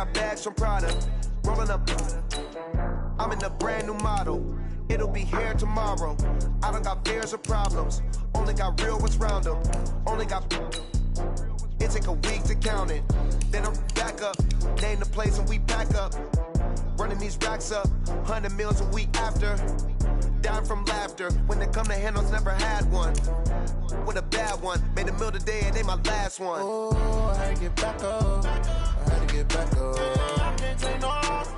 got bags from Prada. Rolling up, I'm in a brand new model. It'll be here tomorrow. I don't got fears or problems. Only got real ones round them. Only got. It take a week to count it. Then I'm back up. Name the place and we pack up. Running these racks up. 100 meals a week after. Down from laughter. When they come to handles, never had one. With a bad one. Made a meal today and they my last one. Oh, I had to get back up. I had to get back up. I can't take no loss.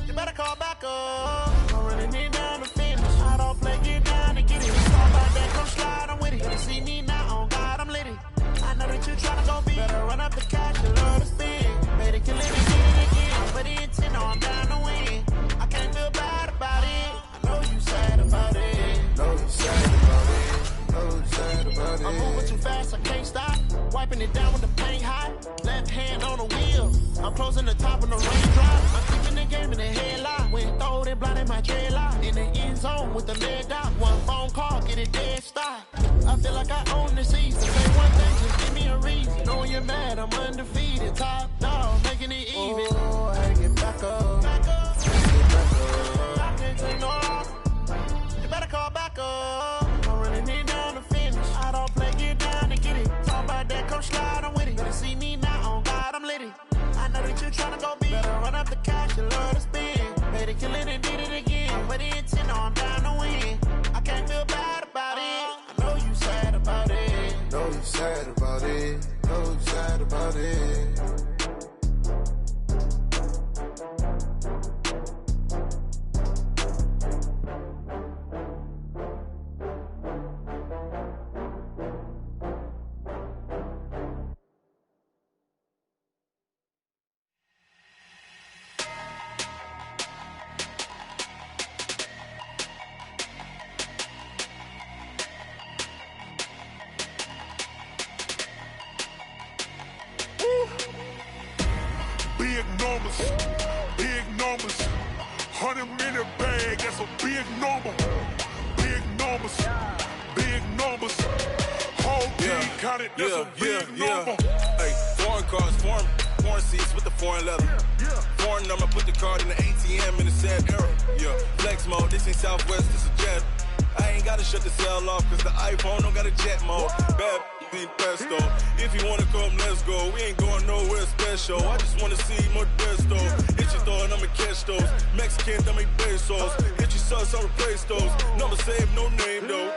You better call back up. I'm running it down to finish. I don't play, get down and get it. Talk about that, come slide, I'm with it. You see me now, on God, I'm litty. I know that you tryna go big. Better run up the cash, you love to spin. Better kill it and get it again. But the intent, no, I'm down to win. I can't feel bad about it. I know you sad about it. Know you sad about it. Know you sad about it. I'm moving too fast, I can't stop. Wiping it down with the paint hot. Left hand on the wheel. I'm closing the top of the raindrop. I'm keeping the game in the headlock. When throw it blind in my dreadlock. In the end zone with the leg out. One phone call, get it dead stop. I feel like I own the season. Say one thing, just give me a reason. Knowing you're mad, I'm undefeated. Top dog, making it even. Oh, I had to get back up. Back up. I can't take no loss. You better call back up. I'm running it down to finish. I don't play, get down and get it. Talk about that, come slide, I'm with it. Better see me now, on God, I'm litty. I know that you tryna go big. Better run up the cash, you love to spin. Better kill it and did it again. But the intent, no, I'm down to win. I can't feel bad about it. I know you sad about it. Know you sad about it. Know you sad about it. Big numbers, 100-minute bag, that's a big number. Big numbers, whole team counted, that's a big number. Hey, foreign cars, foreign seats with the foreign leather. Foreign number, put the card in the ATM in the sad era. Yeah, flex mode, this ain't Southwest, this is jet. I ain't gotta shut the cell off, cause the iPhone don't got a jet mode. Bad pesto. If you wanna come, let's go. We ain't going nowhere special. I just wanna see more Modesto. Hit your thought, I'ma catch those. Mexican, dame pesos. Hit your sus, I'll replace those. Number saved, no name though.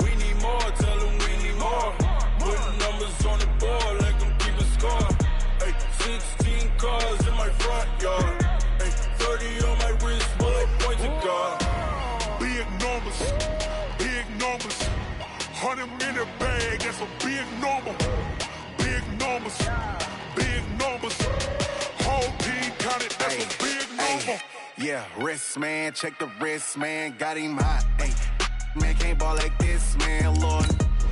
We need more, tell them we need more. Putting numbers on the board, like them keep a score. Hey, 16 cars in my front yard. Hey, 30 on my wrist, bullet pointed guard. Big numbers, 100-minute bag, that's a big number. Big numbers, whole team counted, that's a big number. Yeah, wrist man, check the wrist man, got him hot. Ay, man can't ball like this, man, Lord.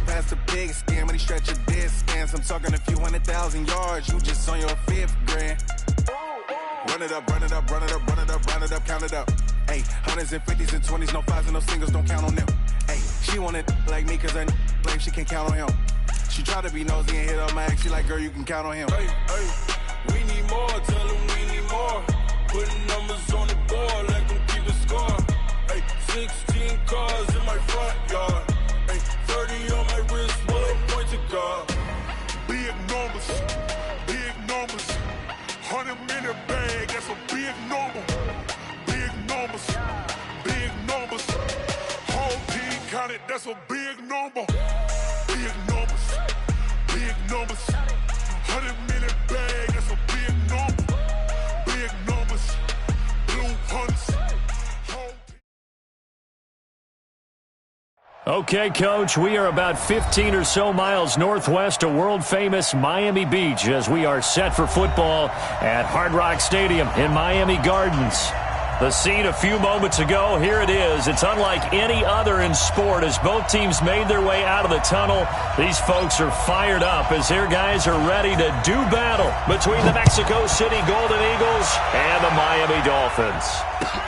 Past the big skin when he stretch a distance. I'm talking a few 100,000 yards, you just on your 5th grand. Run it up, count it up. Hey, hundreds and 50s and 20s, no 5s and no singles, don't count on them. Hey, she wanted like me cause her blame, she can't count on him. She tried to be nosy and hit up my ex, she like, girl, you can count on him. Hey, we need more, tell them we need more. Putting numbers on the board, like them keep a score. Hey, 16 cars in my front yard. Hey, 30 on my wrist, bullet pointed guard. Big numbers, 100-minute bag, that's a big number. Big numbers, whole team counted, that's a big number. Big numbers, 100-minute bag, that's a big number. Big numbers, blue hunts. Okay, Coach, we are about 15 or so miles northwest of world-famous Miami Beach as we are set for football at Hard Rock Stadium in Miami Gardens. The scene a few moments ago, here it is. It's unlike any other in sport as both teams made their way out of the tunnel. These folks are fired up as their guys are ready to do battle between the Mexico City Golden Eagles and the Miami Dolphins.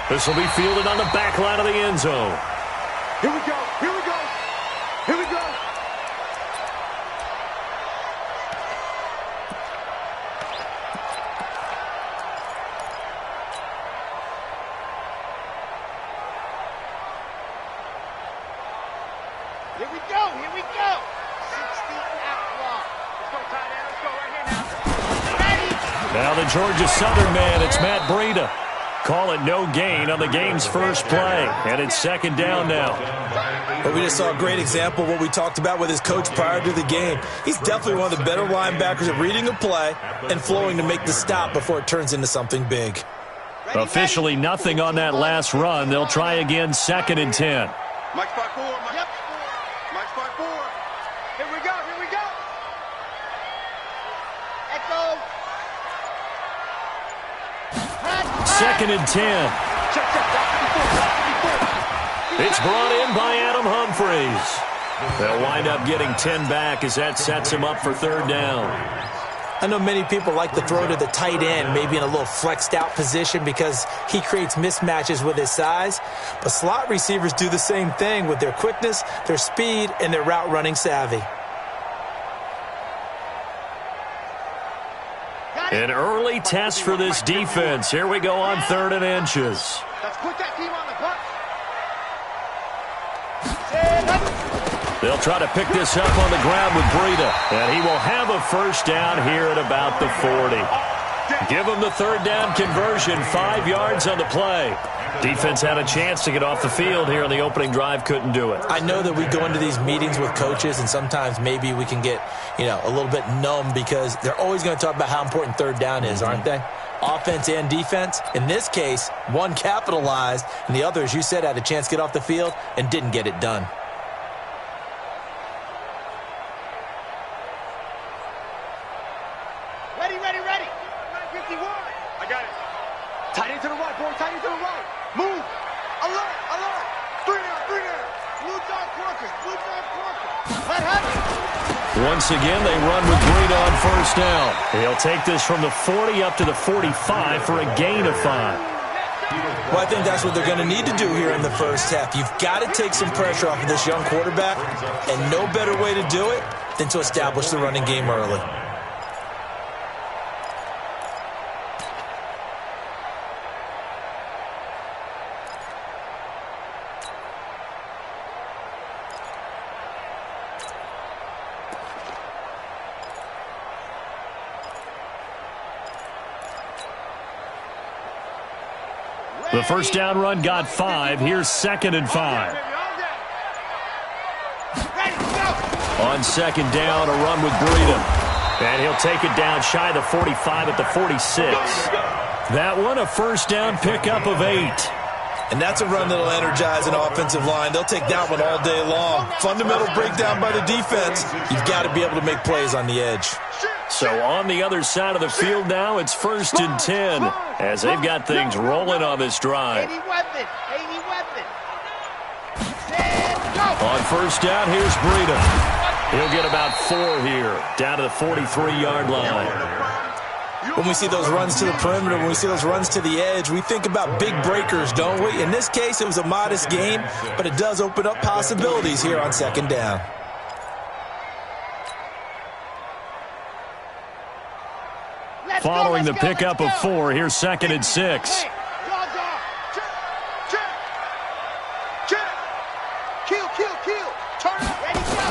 This will be fielded on the back line of the end zone. Here we go. Here we go. 60 outlaw. Let's go, tight end. Let's go right here now. Ready? Now the Georgia Southern man, it's Matt Breida. Call it no gain on the game's first play. And it's second down now. Well, we just saw a great example of what we talked about with his coach prior to the game. He's definitely one of the better linebackers at reading a play and flowing to make the stop before it turns into something big. Officially nothing on that last run. They'll try again, second and 10. Mike spot 4. Yep. Mike spot 4. Here we go. Echo. Second and 10. It's brought in by Adam Humphries. They'll wind up getting 10 back as that sets him up for third down. I know many people like to throw to the tight end, maybe in a little flexed out position because he creates mismatches with his size. But slot receivers do the same thing with their quickness, their speed, and their route running savvy. An early test for this defense. Here we go on third and inches. Let's put that team on the butt. They'll try to pick this up on the ground with Breida. And he will have a first down here at about the 40. Give him the third down conversion, 5 yards on the play. Defense had a chance to get off the field here on the opening drive, couldn't do it. I know that we go into these meetings with coaches, and sometimes maybe we can get, a little bit numb because they're always going to talk about how important third down is, aren't they? Offense and defense. In this case, one capitalized, and the other, as you said, had a chance to get off the field and didn't get it done. Ready. 51. I got it. Tight end to the right, boy. Tight end to the right. Move. Alert. 3 down. Blue dog Crookers. Once again, they run with Breida on first down. He'll take this from the 40 up to the 45 for a gain of 5. Well, I think that's what they're going to need to do here in the first half. You've got to take some pressure off of this young quarterback, and no better way to do it than to establish the running game early. The first down run got 5. Here's second and 5. On second down, a run with Breida. And he'll take it down shy of the 45 at the 46. That one, a first down pickup of 8. And that's a run that'll energize an offensive line. They'll take that one all day long. Fundamental breakdown by the defense. You've got to be able to make plays on the edge. So on the other side of the field now, it's first and 10 as they've got things rolling on this drive. 80 weapon. On first down, here's Breida. He'll get about 4 here, down to the 43-yard line. When we see those runs to the perimeter, when we see those runs to the edge, we think about big breakers, don't we? In this case, it was a modest gain, but it does open up possibilities here on second down. Following the pickup of 4, here's second and 6. Kill. Turn it. Ready, go.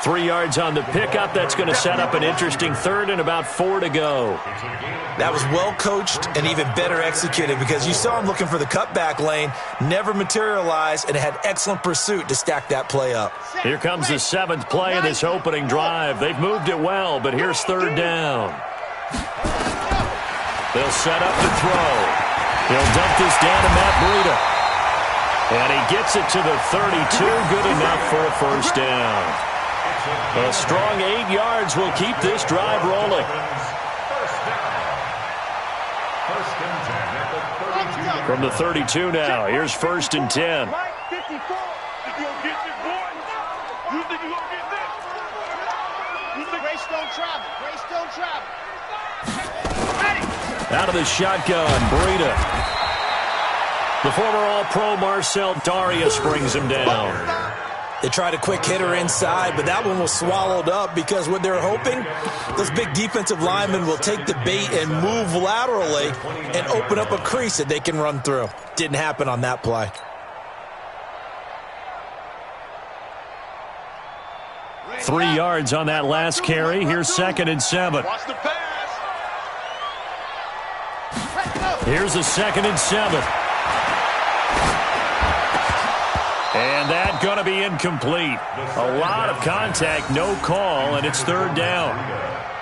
3 yards on the pickup. That's going to set up an interesting third and about 4 to go. That was well coached and even better executed because you saw him looking for the cutback lane, never materialized, and had excellent pursuit to stack that play up. Here comes the 7th play of this opening drive. They've moved it well, but here's third down. They'll set up to throw. He'll dump this down to Matt Breida. And he gets it to the 32. Good enough for a first down. A strong 8 yards will keep this drive rolling. From the 32 now, here's first and 10. Out of the shotgun, Breida. The former All-Pro Marcel Darius brings him down. They tried a quick hitter inside, but that one was swallowed up because what they're hoping, those big defensive linemen will take the bait and move laterally and open up a crease that they can run through. Didn't happen on that play. Three yards on that last carry. Here's 2nd and 7. Watch the pass. Here's a 2nd and 7. And that going to be incomplete. A lot of contact, no call, and it's 3rd down.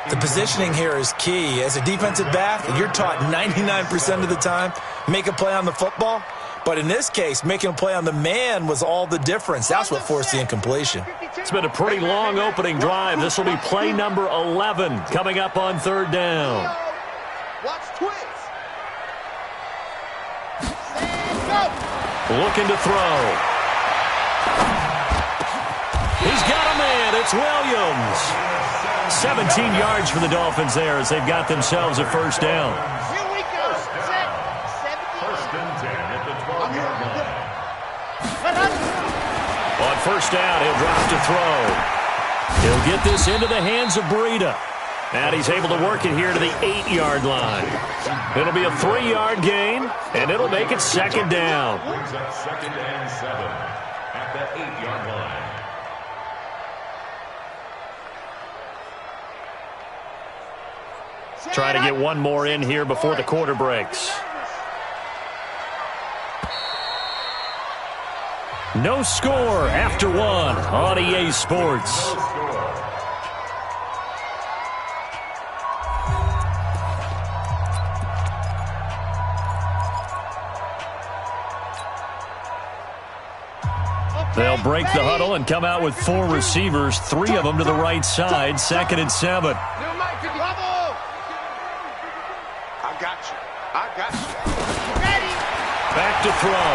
The positioning here is key. As a defensive back, you're taught 99% of the time, make a play on the football. But in this case, making a play on the man was all the difference. That's what forced the incompletion. It's been a pretty long opening drive. This will be play number 11 coming up on 3rd down. Watch twins. Looking to throw. He's got a man. It's Williams. 17 yards for the Dolphins there as they've got themselves a 1st down. Here we go. Set. 1st and 10 at the 12-yard line. On 1st down, he'll drop to throw. He'll get this into the hands of Breida. And he's able to work it here to the 8-yard line. It'll be a 3-yard gain, and it'll make it 2nd down. Brings up 2nd and 7 at the 8-yard line. Try to get one more in here before the quarter breaks. No score after 1 on EA Sports. They'll break the huddle and come out with 4 receivers, 3 of them to the right side, 2nd and 7. I got you. Ready. Back to throw.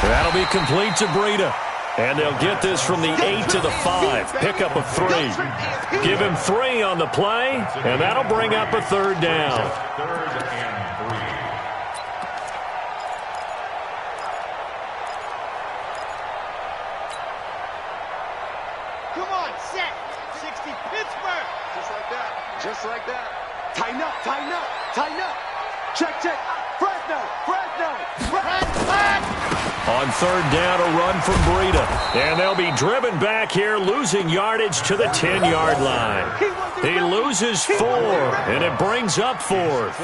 That'll be complete to Breida. And they'll get this from the 8 to the 5. Pickup of 3. Give him 3 on the play, and that'll bring up a 3rd down. 3rd and 3. Come on, set. 60 Pittsburgh. Just like that. Just like that. Tighten up, tighten up, tighten up. Check, check. Fresno, Fresno, Fresno. On 3rd down, a run from Breida. And they'll be driven back here, losing yardage to the 10-yard line. He loses 4, and it brings up 4th.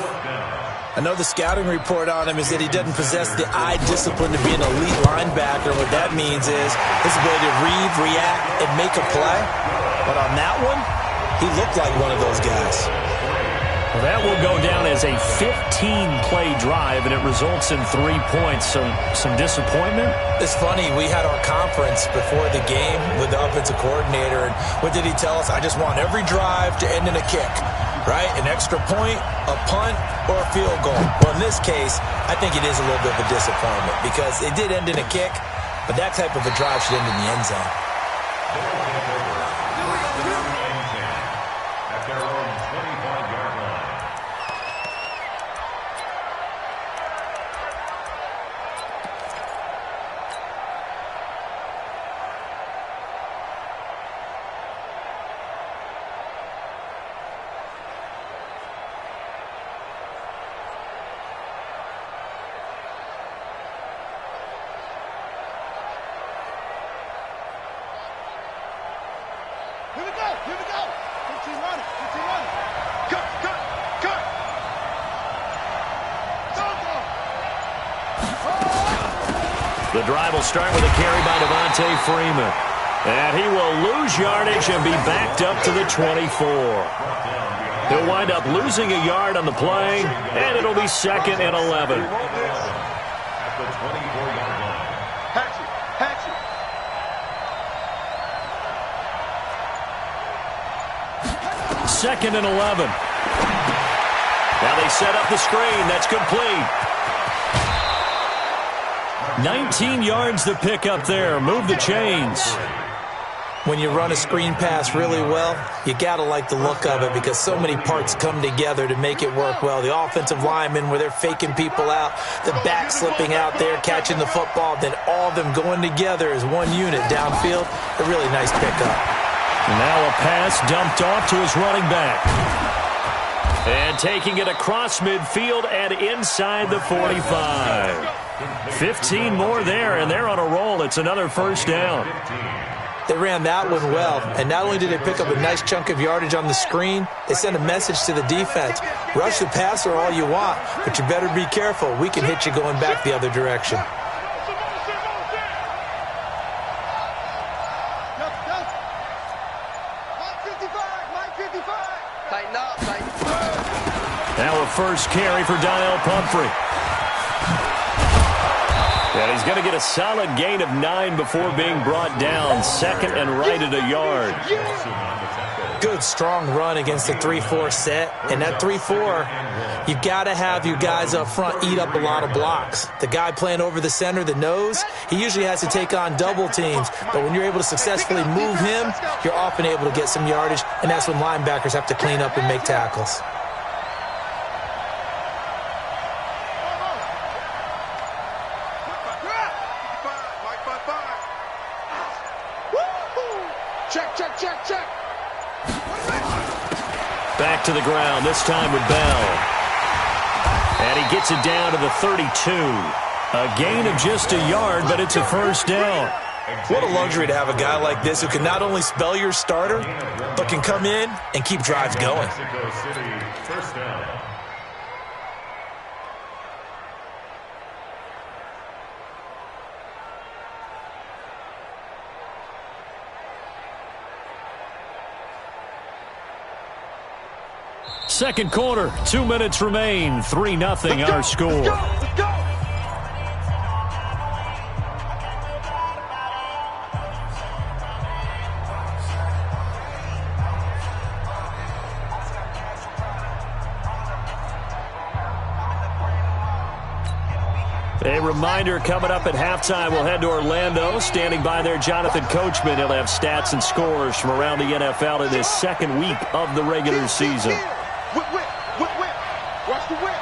I know the scouting report on him is that he doesn't possess the eye discipline to be an elite linebacker. What that means is his ability to read, react, and make a play. But on that one, he looked like one of those guys. Well, that will go down as a 15-play drive, and it results in 3 points. So some disappointment? It's funny. We had our conference before the game with the offensive coordinator, and what did he tell us? I just want every drive to end in a kick, right? An extra point, a punt, or a field goal. Well, in this case, I think it is a little bit of a disappointment because it did end in a kick, but that type of a drive should end in the end zone. At their own 25-yard line. Here we go, here we go. 15 running, 15 running. Cut, cut, cut. The drive will start with a carry by Devontae Freeman. And he will lose yardage and be backed up to the 24. He'll wind up losing a yard on the play, and it'll be 2nd and 11. At the 24-yard line. Hatch it, hatch it. 2nd and 11. Now they set up the screen. That's complete. 19 yards to pick up there. Move the chains. When you run a screen pass really well, you got to like the look of it because so many parts come together to make it work well. The offensive linemen where they're faking people out, the back slipping out there, catching the football, then all of them going together as one unit downfield. A really nice pickup. Now a pass dumped off to his running back. And taking it across midfield and inside the 45. 15 more there, and they're on a roll. It's another first down. They ran that one well, and not only did they pick up a nice chunk of yardage on the screen, they sent a message to the defense. Rush the passer all you want, but you better be careful. We can hit you going back the other direction. Now a first carry for Daniel Pumphrey. And he's going to get a solid gain of 9 before being brought down. Second and right at a yard. Good, strong run against the 3-4 set. And that 3-4, you've got to have your guys up front eat up a lot of blocks. The guy playing over the center, the nose, he usually has to take on double teams. But when you're able to successfully move him, you're often able to get some yardage. And that's when linebackers have to clean up and make tackles. Back to the ground, this time with Bell. And he gets it down to the 32. A gain of just a yard, but it's a first down. What a luxury to have a guy like this who can not only spell your starter, but can come in and keep drives going. First down. Second quarter, 2 minutes remain. 3-0 our score. Let's go. A reminder coming up at halftime, we'll head to Orlando. Standing by there, Jonathan Coachman. He'll have stats and scores from around the NFL in this second week of the regular season. Whip. Watch the whip.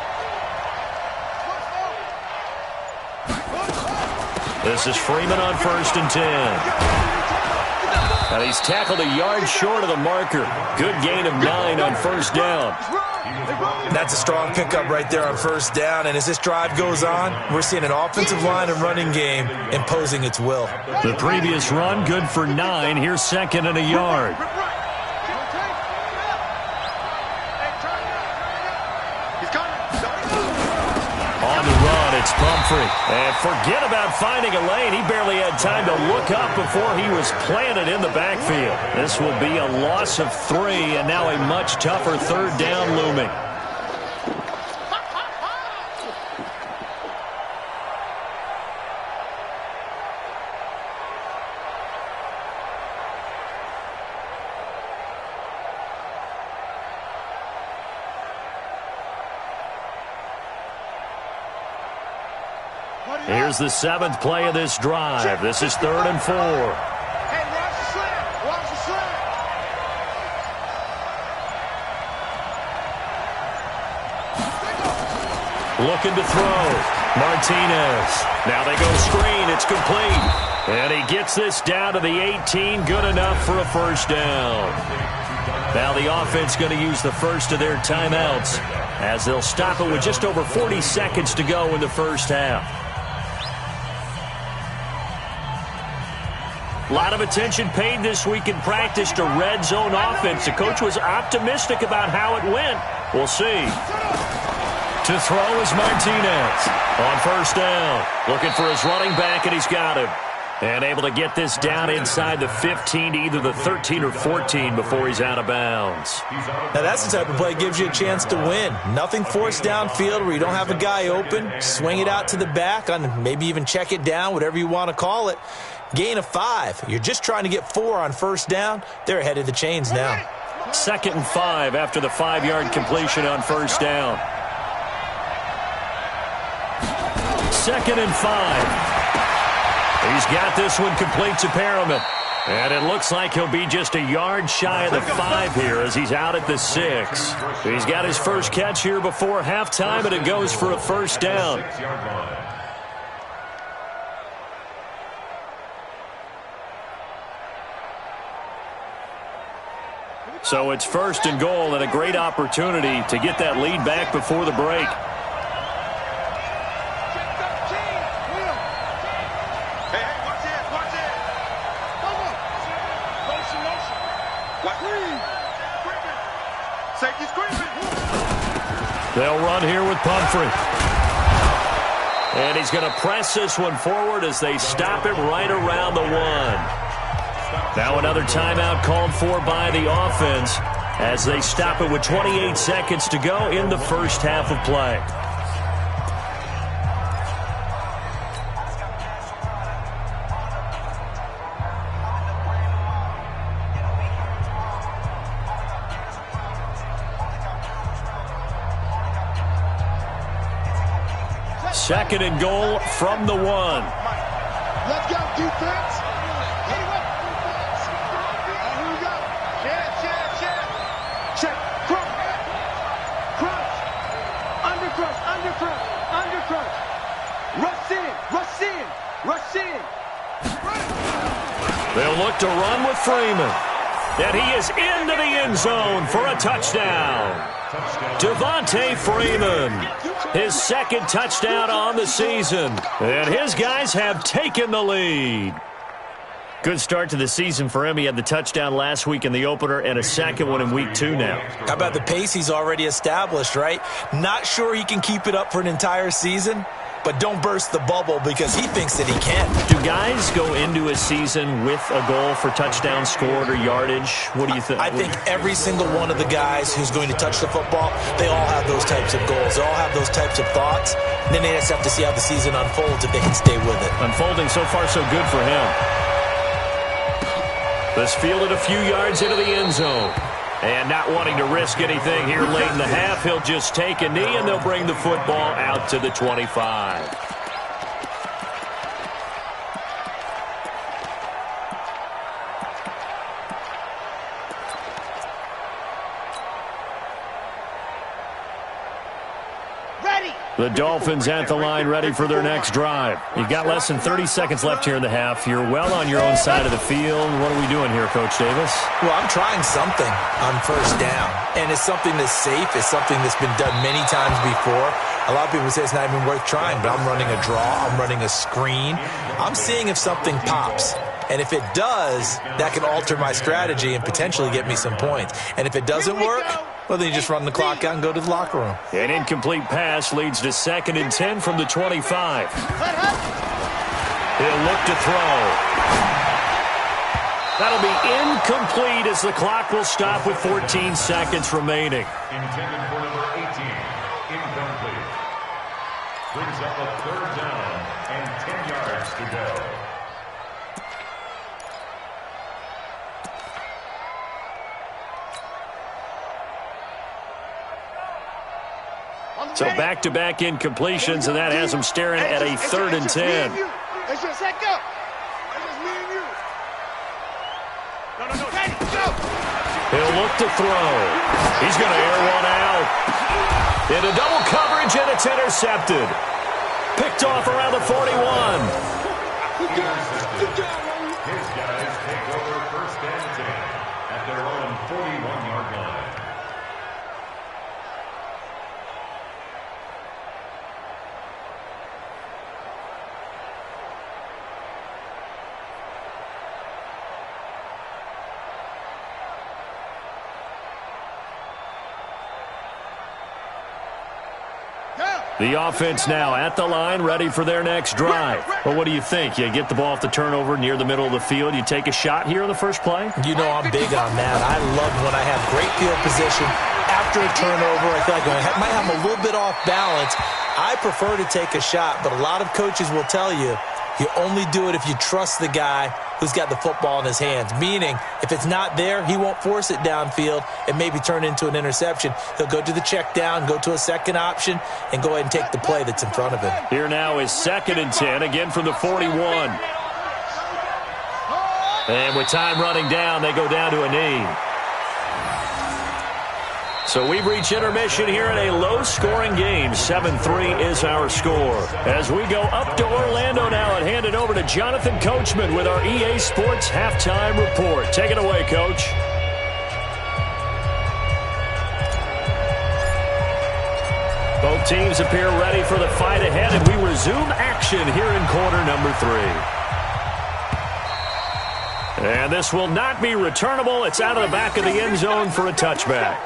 This is Freeman on 1st and 10. And he's tackled a yard short of the marker. Good gain of 9 on first down. That's a strong pickup right there on first down. And as this drive goes on, we're seeing an offensive line and running game imposing its will. The previous run, good for 9. Here's second and a yard. On the run, it's Pumphrey. And forget about finding a lane. He barely had time to look up before he was planted in the backfield. This will be a loss of 3, and now a much tougher third down looming. Here's the 7th play of this drive. This is 3rd and 4. Hey, watch the slant. Watch the slant. Looking to throw. Martinez. Now they go screen. It's complete. And he gets this down to the 18. Good enough for a first down. Now the offense going to use the first of their timeouts as they'll stop it with just over 40 seconds to go in the first half. A lot of attention paid this week in practice to red zone offense. The coach was optimistic about how it went. We'll see. To throw is Martinez on first down. Looking for his running back, and he's got him. And able to get this down inside the 15 to either the 13 or 14 before he's out of bounds. Now that's the type of play that gives you a chance to win. Nothing forced downfield where you don't have a guy open. Swing it out to the back on maybe even check it down, whatever you want to call it. Gain of 5. You're just trying to get 4 on first down. They're ahead of the chains now. 2nd and 5 after the 5-yard completion on first down. 2nd and 5. He's got this one complete to Perriman. And it looks like he'll be just a yard shy of the 5 here as he's out at the 6. He's got his first catch here before halftime, and it goes for a first down. So it's first and goal and a great opportunity to get that lead back before the break. They'll run here with Pumphrey. And he's going to press this one forward as they stop him right around the 1. Now another timeout called for by the offense as they stop it with 28 seconds to go in the first half of play. Second and goal from the 1. Let's go, defense. Here we go. Check. Crunch. Under crunch. Rush in. They'll look to run with Freeman. And he is into the end zone for a touchdown. Devontae Freeman, his second touchdown on the season. And his guys have taken the lead. Good start to the season for him. He had the touchdown last week in the opener and a second one in week 2 now. How about the pace he's already established, right? Not sure he can keep it up for an entire season, but don't burst the bubble because he thinks that he can. Do guys go into a season with a goal for touchdown scored or yardage? What do you think? I think every single one of the guys who's going to touch the football, they all have those types of goals. They all have those types of thoughts. And then they just have to see how the season unfolds if they can stay with it. Unfolding so far so good for him. This fielded a few yards into the end zone. And not wanting to risk anything here late in the half, he'll just take a knee, and they'll bring the football out to the 25. The Dolphins at the line ready for their next drive. You've got less than 30 seconds left here in the half. You're well on your own side of the field. What are we doing here, Coach Davis? Well, I'm trying something on first down. And it's something that's safe. It's something that's been done many times before. A lot of people say it's not even worth trying, but I'm running a draw. I'm running a screen. I'm seeing if something pops. And if it does, that can alter my strategy and potentially get me some points. And if it doesn't work, well, then you just run the clock out and go to the locker room. An incomplete pass leads to 2nd and 10 from the 25. He'll look to throw. That'll be incomplete as the clock will stop with 14 seconds remaining. Intended for number 18, incomplete. Brings up a 3rd down and 10 yards to go. So back-to-back incompletions, and that has them staring at a 3rd and 10. It's just let go. It's just me and you. No. Ready, go. He'll look to throw. He's going to air one out. Into double coverage, and it's intercepted. Picked off around the 41. Good job. His guys take over 1st and 10 at their own 41-yard line. The offense now at the line, ready for their next drive. Well, what do you think? You get the ball off the turnover near the middle of the field. You take a shot here on the first play? You know I'm big on that. I love when I have great field position. After a turnover, I feel like I might have a little bit off balance. I prefer to take a shot, but a lot of coaches will tell you, you only do it if you trust the guy who's got the football in his hands. Meaning, if it's not there, he won't force it downfield and maybe turn into an interception. He'll go to the check down, go to a second option, and go ahead and take the play that's in front of him. Here now is 2nd and 10, again from the 41. And with time running down, they go down to a knee. So we've reached intermission here in a low-scoring game. 7-3 is our score. As we go up to Orlando now and hand it over to Jonathan Coachman with our EA Sports Halftime Report. Take it away, Coach. Both teams appear ready for the fight ahead, and we resume action here in quarter number 3. And this will not be returnable. It's out of the back of the end zone for a touchback.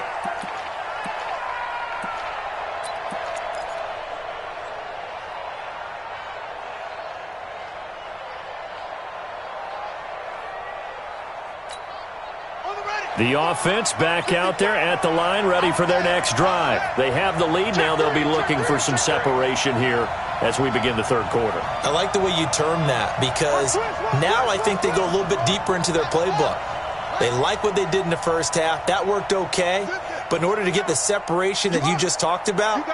The offense back out there at the line, ready for their next drive. They have the lead now. They'll be looking for some separation here as we begin the third quarter. I like the way you term that, because now I think they go a little bit deeper into their playbook. They like what they did in the first half. That worked okay. But in order to get the separation that you just talked about,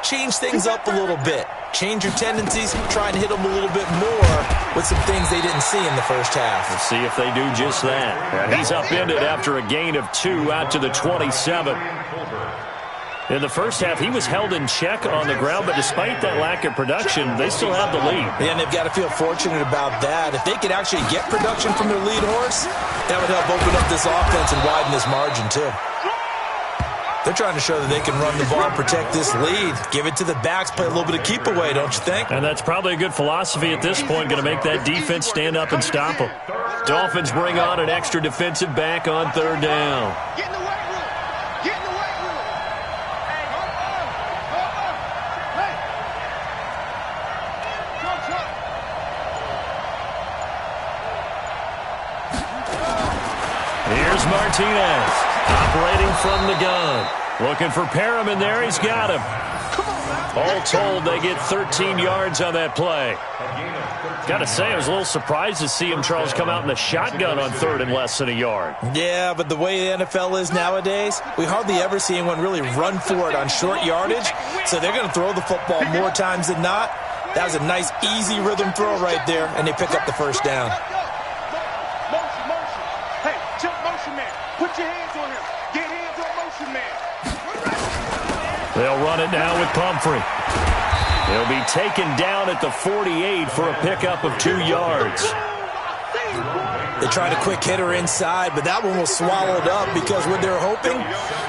change things up a little bit. Change your tendencies, try and hit them a little bit more with some things they didn't see in the first half. We'll see if they do just that. And he's upended after a gain of 2 out to the 27. In the first half, he was held in check on the ground, but despite that lack of production, they still have the lead. And they've got to feel fortunate about that. If they could actually get production from their lead horse, that would help open up this offense and widen this margin too. They're trying to show that they can run the ball and protect this lead. Give it to the backs, play a little bit of keep away, don't you think? And that's probably a good philosophy at this point, going to make that defense stand up and stop them. Dolphins bring on an extra defensive back on third down. Get in the weight room. Get in the weight room. Hey, hold on. Hey. Here's Martinez, operating from the gun. Looking for Perriman there. He's got him. All told, they get 13 yards on that play. Got to say, I was a little surprised to see him, Charles, come out in the shotgun on third and less than a yard. Yeah, but the way the NFL is nowadays, we hardly ever see anyone really run for it on short yardage. So they're going to throw the football more times than not. That was a nice, easy rhythm throw right there, and they pick up the first down. Motion. Hey, jump motion man. Put your hands on him. Get hands on motion man. They'll run it now with Pumphrey. He'll be taken down at the 48 for a pickup of 2 yards. They tried a quick hitter inside, but that one was swallowed up because what they're hoping,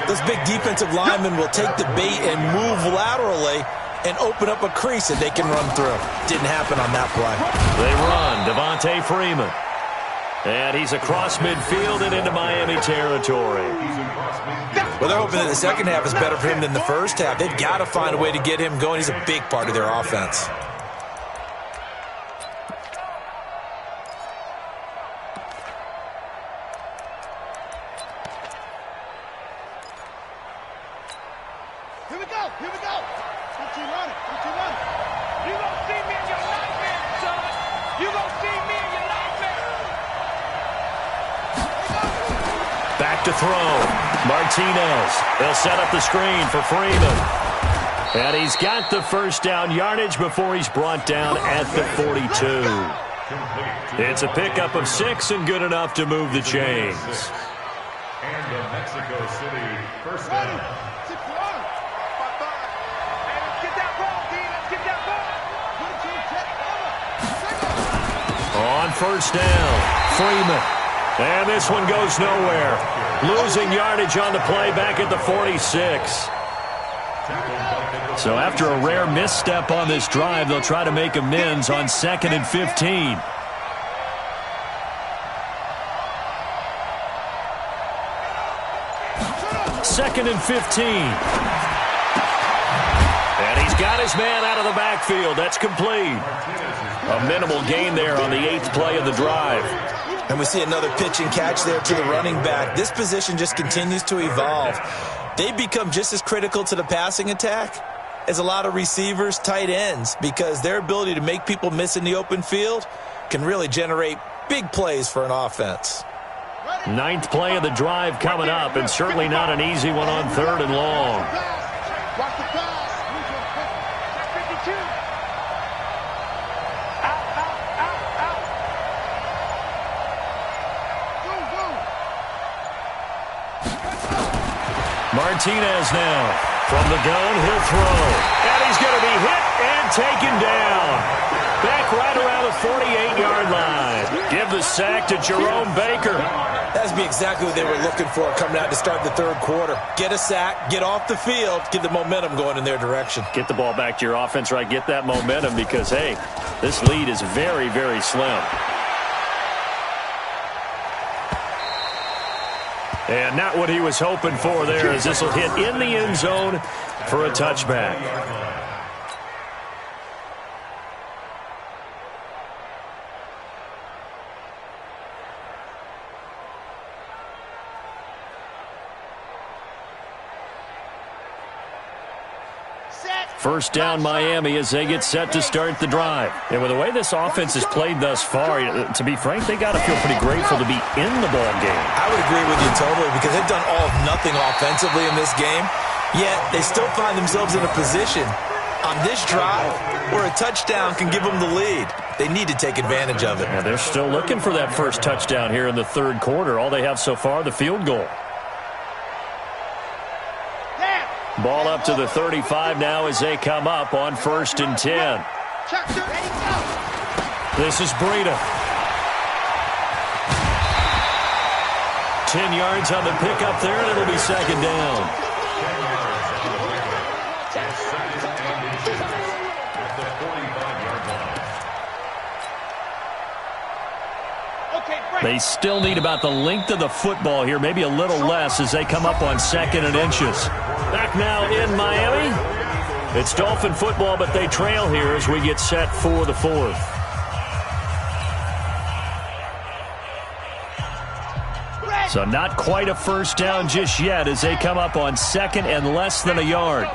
this big defensive lineman will take the bait and move laterally and open up a crease that they can run through. Didn't happen on that play. They run Devontae Freeman. And he's across midfield and into Miami territory. Well, they're hoping that the second half is better for him than the first half. They've got to find a way to get him going. He's a big part of their offense. Here we go. Don't you run it. You gonna see me in your nightmare, son. You gonna see me in your nightmare. Back to throw. Martinez. They'll set up the screen for Freeman. And he's got the first down yardage before he's brought down at the 42. It's a pickup of 6 and good enough to move the chains. And the Mexico City first down. Get that ball, D. Let's get that ball. On first down, Freeman. And this one goes nowhere. Losing yardage on the play back at the 46. So after a rare misstep on this drive, they'll try to make amends on 2nd and 15. Second and 15. And he's got his man out of the backfield. That's complete. A minimal gain there on the 8th play of the drive. And we see another pitch and catch there to the running back. This position just continues to evolve. They become just as critical to the passing attack as a lot of receivers, tight ends, because their ability to make people miss in the open field can really generate big plays for an offense. 9th play of the drive coming up, and certainly not an easy one on 3rd and long. Watch the pass. 52. Out. Martinez now. From the gun, he'll throw. And he's going to be hit and taken down. Back right around the 48-yard line. Give the sack to Jerome Baker. That's exactly what they were looking for coming out to start the third quarter. Get a sack, get off the field, get the momentum going in their direction. Get the ball back to your offense, right? Get that momentum because, hey, this lead is very, very slim. And not what he was hoping for there, as this will hit in the end zone for a touchback. First down Miami as they get set to start the drive. And with the way this offense has played thus far, to be frank, they got to feel pretty grateful to be in the ball game. I would agree with you totally because they've done all of nothing offensively in this game, yet they still find themselves in a position on this drive where a touchdown can give them the lead. They need to take advantage of it. Yeah, they're still looking for that first touchdown here in the third quarter. All they have so far, the field goal. Ball up to the 35 now as they come up on 1st and 10. This is Breida. 10 yards on the pickup there, and it'll be second down. They still need about the length of the football here, maybe a little less as they come up on 2nd and inches. Back now in Miami. It's Dolphin football, but they trail here as we get set for the 4th. So not quite a first down just yet as they come up on 2nd and less than a yard.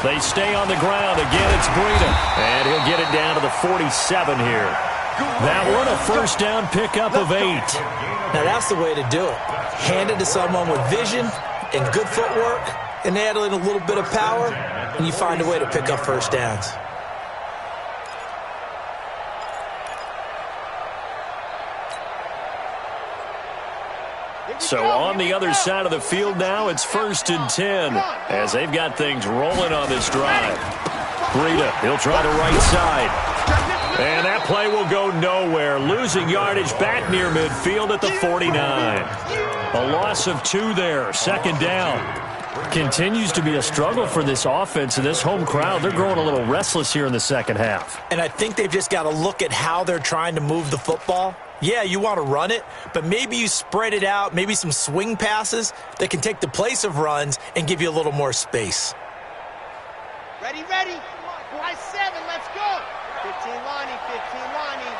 They stay on the ground. Again, it's Breida. And he'll get it down to the 47 here. That one, a first down pickup of 8. Now, that's the way to do it. Hand it to someone with vision and good footwork and add in a little bit of power, and you find a way to pick up first downs. So on the other side of the field now, it's 1st and 10 as they've got things rolling on this drive. Breida, he'll try the right side. And that play will go nowhere. Losing yardage back near midfield at the 49. A loss of 2 there. Second down. Continues to be a struggle for this offense and this home crowd. They're growing a little restless here in the second half. And I think they've just got to look at how they're trying to move the football. Yeah, you want to run it, but maybe you spread it out, maybe some swing passes that can take the place of runs and give you a little more space. Ready, ready. By 7, let's go. 15 Lonnie, 15 Lonnie.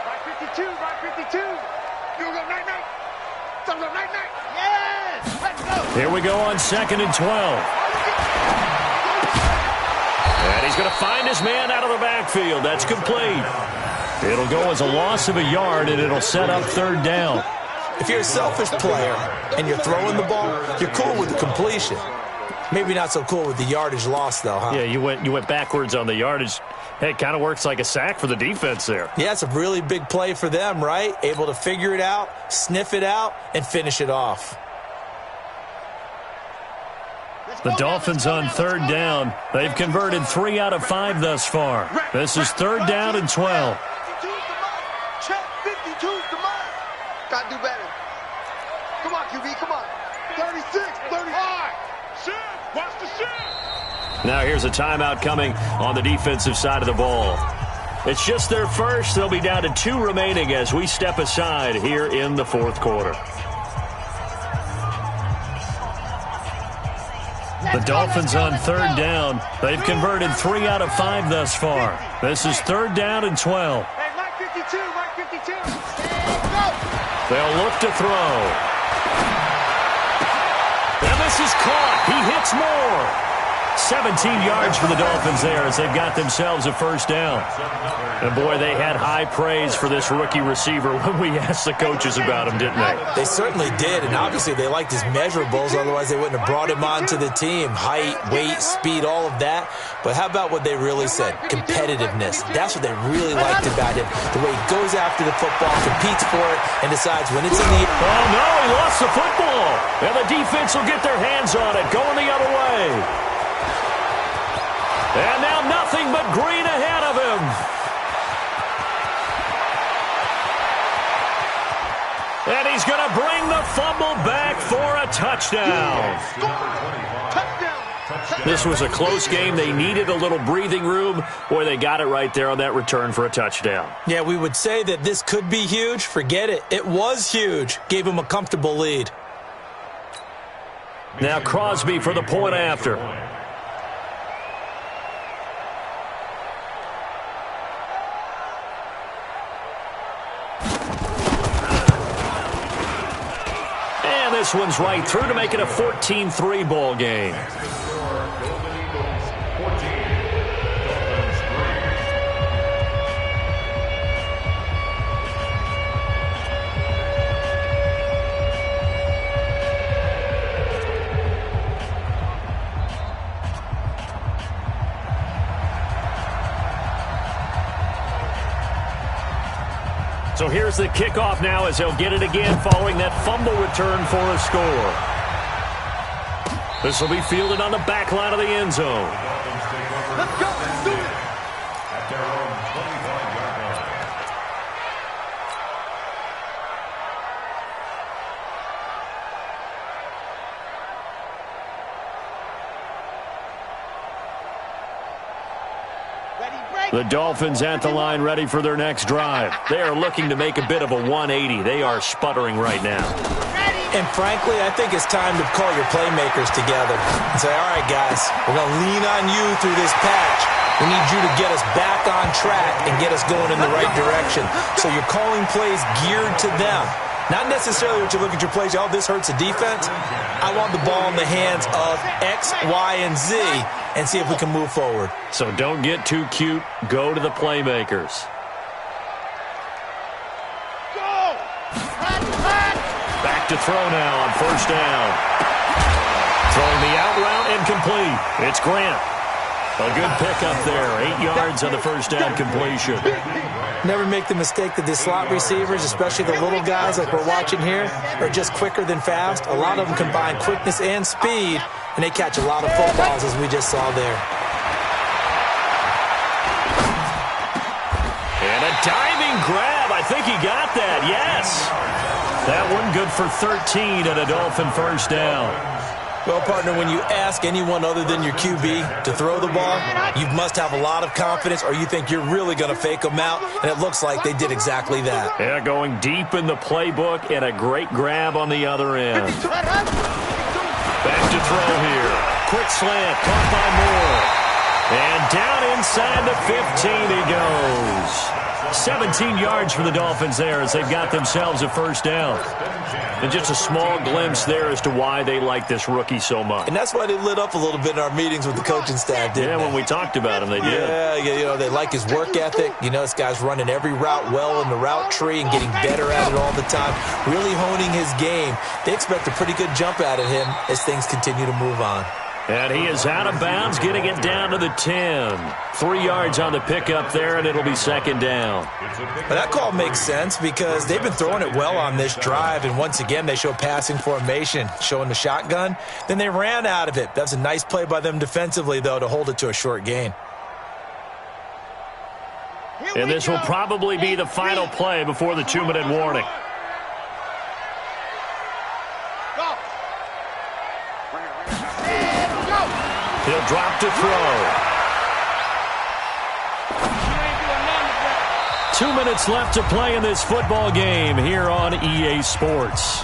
By 52, by 52. You go night-night. Some go night-night. Yes, let's go. Here we go on 2nd and 12. And he's going to find his man out of the backfield. That's complete. It'll go as a loss of a yard, and it'll set up 3rd down. If you're a selfish player and you're throwing the ball, you're cool with the completion. Maybe not so cool with the yardage loss, though, huh? Yeah, you went backwards on the yardage. Hey, it kind of works like a sack for the defense there. Yeah, it's a really big play for them, right? Able to figure it out, sniff it out, and finish it off. The Dolphins on 3rd down. They've converted 3 out of 5 thus far. This is 3rd down and 12. Check, 52's the mark. Gotta do better. Come on, QB, come on. 36, 35. Shift, watch the shift. Now here's a timeout coming on the defensive side of the ball. It's just their first. They'll be down to 2 remaining as we step aside here in the 4th quarter. The Dolphins on 3rd down. They've converted 3 out of 5 thus far. This is 3rd down and 12. Hey, Mike 52, Mike 52. They'll look to throw. And this is caught. He hits more. 17 yards for the Dolphins there as they've got themselves a first down. And, boy, they had high praise for this rookie receiver when we asked the coaches about him, didn't they? They certainly did, and obviously they liked his measurables. Otherwise, they wouldn't have brought him onto the team. Height, weight, speed, all of that. But how about what they really said? Competitiveness. That's what they really liked about him. The way he goes after the football, competes for it, and decides when it's in the... Oh, no, he lost the football. And the defense will get their hands on it, going the other way. And now nothing but green ahead of him. And he's going to bring the fumble back for a touchdown. This was a close game. They needed a little breathing room. Boy, they got it right there on that return for a touchdown. Yeah, we would say that this could be huge. Forget it. It was huge. Gave him a comfortable lead. Now Crosby for the point after. This one's right through to make it a 14-3 ball game. So here's the kickoff now as they'll get it again following that fumble return for a score. This will be fielded on the back line of the end zone. Let's go. Let's do it. At their own 25-yard line. The Dolphins at the line ready for their next drive. They are looking to make a bit of a 180. They are sputtering right now. And frankly, I think it's time to call your playmakers together and say, all right, guys, we're going to lean on you through this patch. We need you to get us back on track and get us going in the right direction. So you're calling plays geared to them. Not necessarily what you look at your plays, oh, this hurts the defense. I want the ball in the hands of X, Y, and Z and see if we can move forward. So don't get too cute. Go to the playmakers. Go! Back to throw now on first down. Throwing the out route incomplete. It's Grant. A good pickup there. 8 yards on the first down completion. Never make the mistake that the slot receivers, especially the little guys like we're watching here, are just quicker than fast. A lot of them combine quickness and speed, and they catch a lot of footballs, as we just saw there. And a diving grab. I think he got that. Yes. That one good for 13 and a Dolphin first down. Well, partner, when you ask anyone other than your QB to throw the ball, you must have a lot of confidence or you think you're really going to fake them out, and it looks like they did exactly that. Yeah, going deep in the playbook and a great grab on the other end. Back to throw here. Quick slant, caught by Moore. And down inside the 15 he goes. 17 yards for the Dolphins there as they've got themselves a first down. And just a small glimpse there as to why they like this rookie so much. And that's why they lit up a little bit in our meetings with the coaching staff, didn't they? When we talked about him, they did. Yeah, you know, they like his work ethic. You know, this guy's running every route well in the route tree and getting better at it all the time, really honing his game. They expect a pretty good jump out of him as things continue to move on. And he is out of bounds, getting it down to the 10. 3 yards on the pickup there, and it'll be second down. But that call makes sense because they've been throwing it well on this drive, and once again they show passing formation, showing the shotgun. Then they ran out of it. That's a nice play by them defensively, though, to hold it to a short gain. And this will probably be the final play before the 2-minute warning. He'll drop to throw. 2 minutes left to play in this football game here on EA Sports.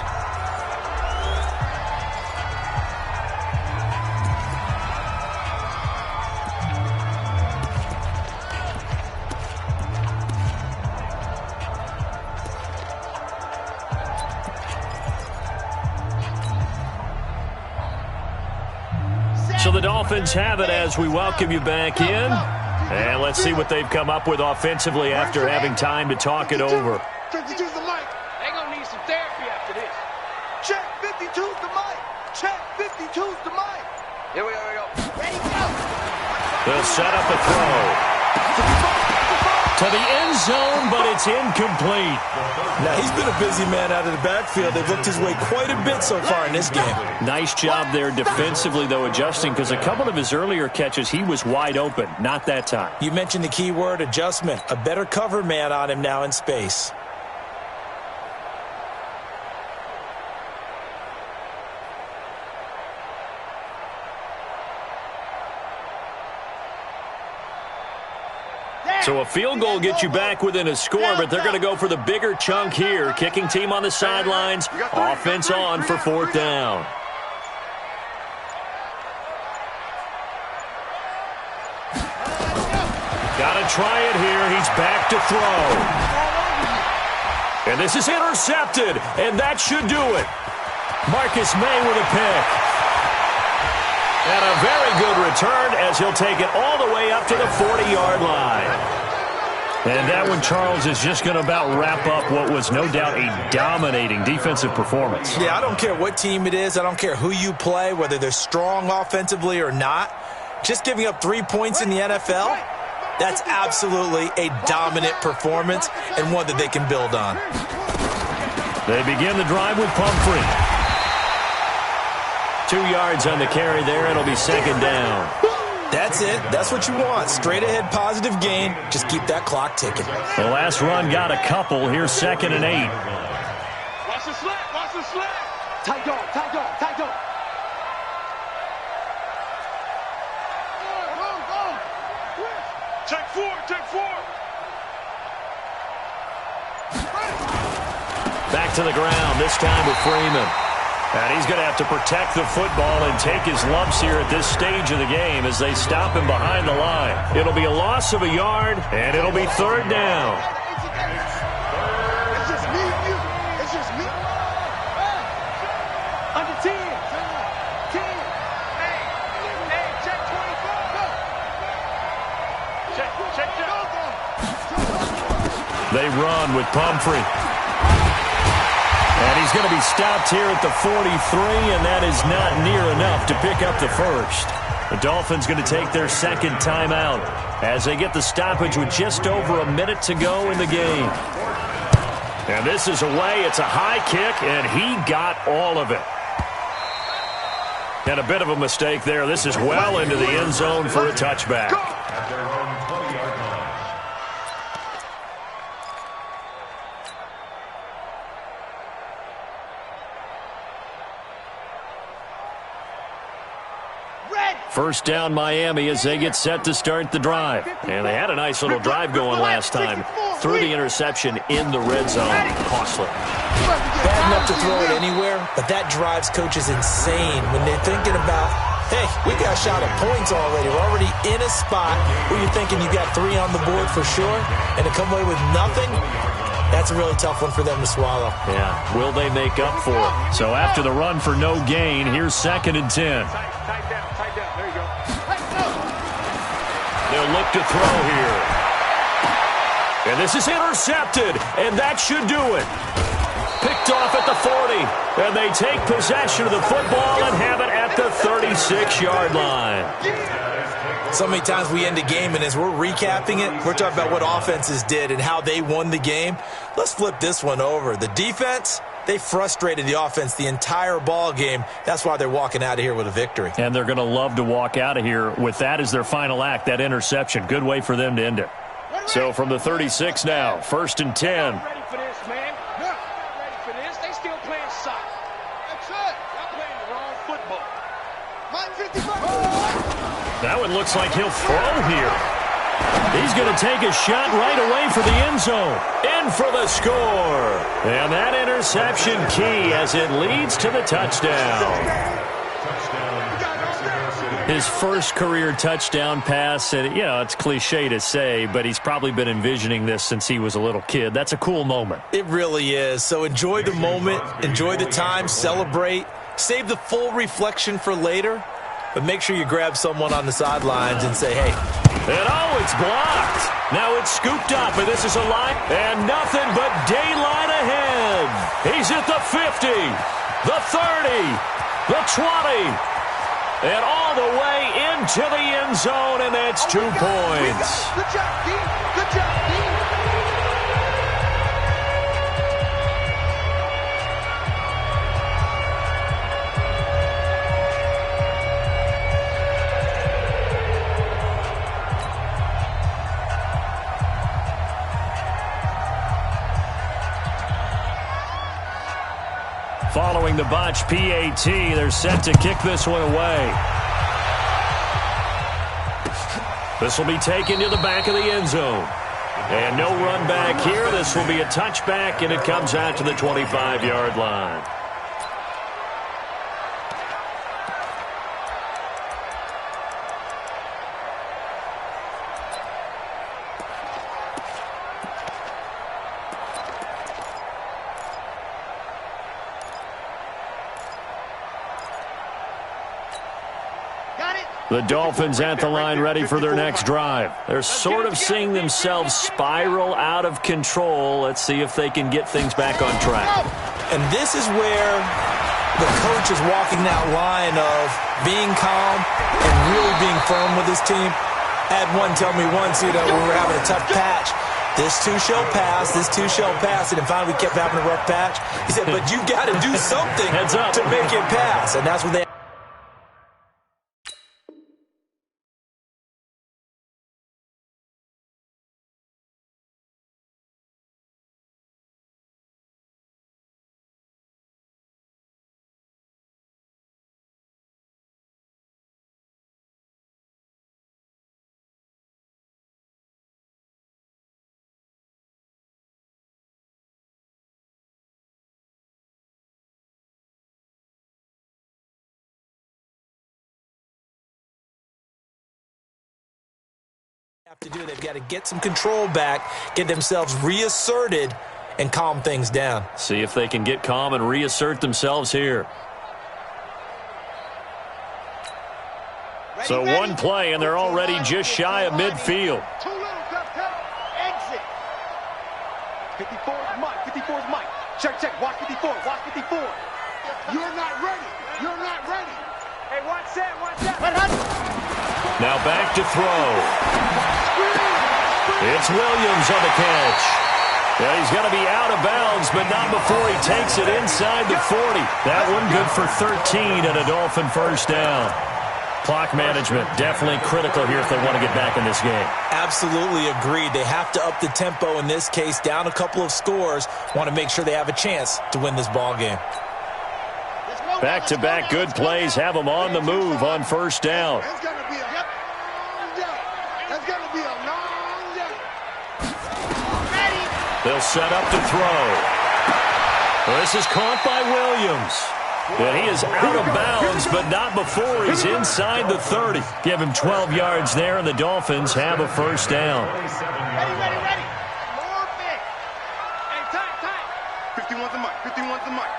So the Dolphins have it as we welcome you back in. And let's see what they've come up with offensively after having time to talk it over. 52's the mic. They're going to need some therapy after this. Check 52's the mic. Check 52's the mic. Here we go. Ready, go. They'll set up a throw to the end zone, but it's incomplete. Now, he's been a busy man out of the backfield. They've looked his way quite a bit so far in this game. Nice job there defensively, though, adjusting, because a couple of his earlier catches, he was wide open. Not that time. You mentioned the key word, adjustment. A better cover man on him now in space. So a field goal gets you back within a score, but they're going to go for the bigger chunk here. Kicking team on the sidelines. Offense on for 4th down. Got to try it here. He's back to throw. And this is intercepted, and that should do it. Marcus May with a pick. And a very good return as he'll take it all the way up to the 40-yard line. And that one, Charles, is just going to about wrap up what was no doubt a dominating defensive performance. Yeah, I don't care what team it is. I don't care who you play, whether they're strong offensively or not. Just giving up 3 points in the NFL, that's absolutely a dominant performance and one that they can build on. They begin the drive with Pumphrey. 2 yards on the carry there. It'll be 2nd down. That's it. That's what you want. Straight ahead, positive gain. Just keep that clock ticking. The last run got a couple. Here's 2nd and 8. Watch the slap. Watch the slap. Tight dog. Tight dog. Tight dog. Go. Check 4. Check 4. Back to the ground, this time with Freeman. And he's going to have to protect the football and take his lumps here at this stage of the game as they stop him behind the line. It'll be a loss of a yard, and it'll be 3rd down. It's just me and you. It's just me. Under 10. 10. Hey, check 24. Check. They run with Pumphrey. And he's going to be stopped here at the 43, and that is not near enough to pick up the first. The Dolphins going to take their 2nd timeout as they get the stoppage with just over a minute to go in the game. And this is away. It's a high kick, and he got all of it. And a bit of a mistake there. This is well into the end zone for a touchback. First down Miami as they get set to start the drive. And they had a nice little drive going last time. Threw the interception in the red zone. Costly. Bad enough to throw it anywhere, but that drives coaches insane when they're thinking about, hey, we got a shot at points already. We're already in a spot where you're thinking you got 3 on the board for sure, and to come away with nothing, that's a really tough one for them to swallow. Yeah, will they make up for it? So after the run for no gain, here's 2nd and 10. Tight down. There you go. They'll look to throw here. And this is intercepted, and that should do it. Picked off at the 40, and they take possession of the football and have it at the 36-yard line. So many times we end a game, and as we're recapping it, we're talking about what offenses did and how they won the game. Let's flip this one over. The defense, they frustrated the offense the entire ball game. That's why they're walking out of here with a victory. And they're going to love to walk out of here with that as their final act, that interception. Good way for them to end it. So from the 36 now, 1st and 10. Ready for this, man. Not ready for this. They still playing soccer. That's it. Y'all playing the wrong football. Mike 55. That one looks like he'll throw here. He's going to take a shot right away for the end zone. In for the score. And that interception key as it leads to the touchdown. His first career touchdown pass, and it's cliche to say, but he's probably been envisioning this since he was a little kid. That's a cool moment. It really is. So enjoy the moment, enjoy the time, celebrate, save the full reflection for later. but make sure you grab someone on the sidelines and say, hey. And oh, it's blocked. Now it's scooped up, and this is a line, and nothing but daylight ahead. He's at the 50, the 30, the 20, and all the way into the end zone, and that's 2 points. Good job, D. Good job, D. Following the botch PAT, they're set to kick this one away. This will be taken to the back of the end zone. And no run back here. This will be a touchback, and it comes out to the 25-yard line. The Dolphins at the line ready for their next drive. They're sort of seeing themselves spiral out of control. Let's see if they can get things back on track. And this is where the coach is walking that line of being calm and really being firm with his team. I had one tell me once, when we were having a tough patch, this too shall pass, this too shall pass, and then finally we kept having a rough patch. He said, but you got to do something to make it pass, and that's what they have to do. They've got to get some control back, get themselves reasserted, and calm things down. See if they can get calm and reassert themselves here. So one play, and they're already just shy of midfield. Too little, exit. 54 is Mike. 54 is Mike. Check. Watch 54. Watch 54. You're not ready. You're not ready. Hey, watch that. Now back to throw. It's Williams on the catch. Yeah, he's going to be out of bounds, but not before he takes it inside the 40. That one good for 13 and a Dolphin first down. Clock management definitely critical here if they want to get back in this game. Absolutely agreed. They have to up the tempo in this case, down a couple of scores. Want to make sure they have a chance to win this ball game. Back-to-back good plays have them on the move on first down. It's going to be a long day. It's going to be a long day. Ready. They'll set up to throw. This is caught by Williams. And he is out of bounds, but not before he's inside the 30. Give him 12 yards there, and the Dolphins have a first down. Ready. More big. Hey, time. 51's the mic. 51's the mic.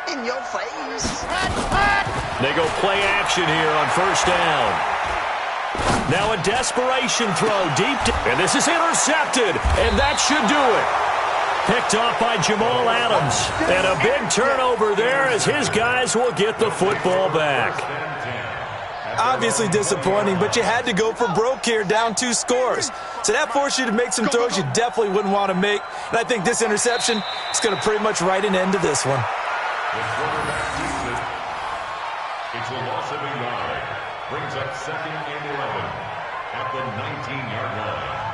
In your face. They go play action here on first down. Now a desperation throw deep. And this is intercepted, and that should do it. Picked off by Jamal Adams. And a big turnover there as his guys will get the football back. Obviously disappointing, but you had to go for broke here, down 2 scores. So that forced you to make some throws you definitely wouldn't want to make. And I think this interception is going to pretty much write an end to this one. The quarterback keeps it. It's a loss of a yard. Brings up 2nd and 11 at the 19-yard line.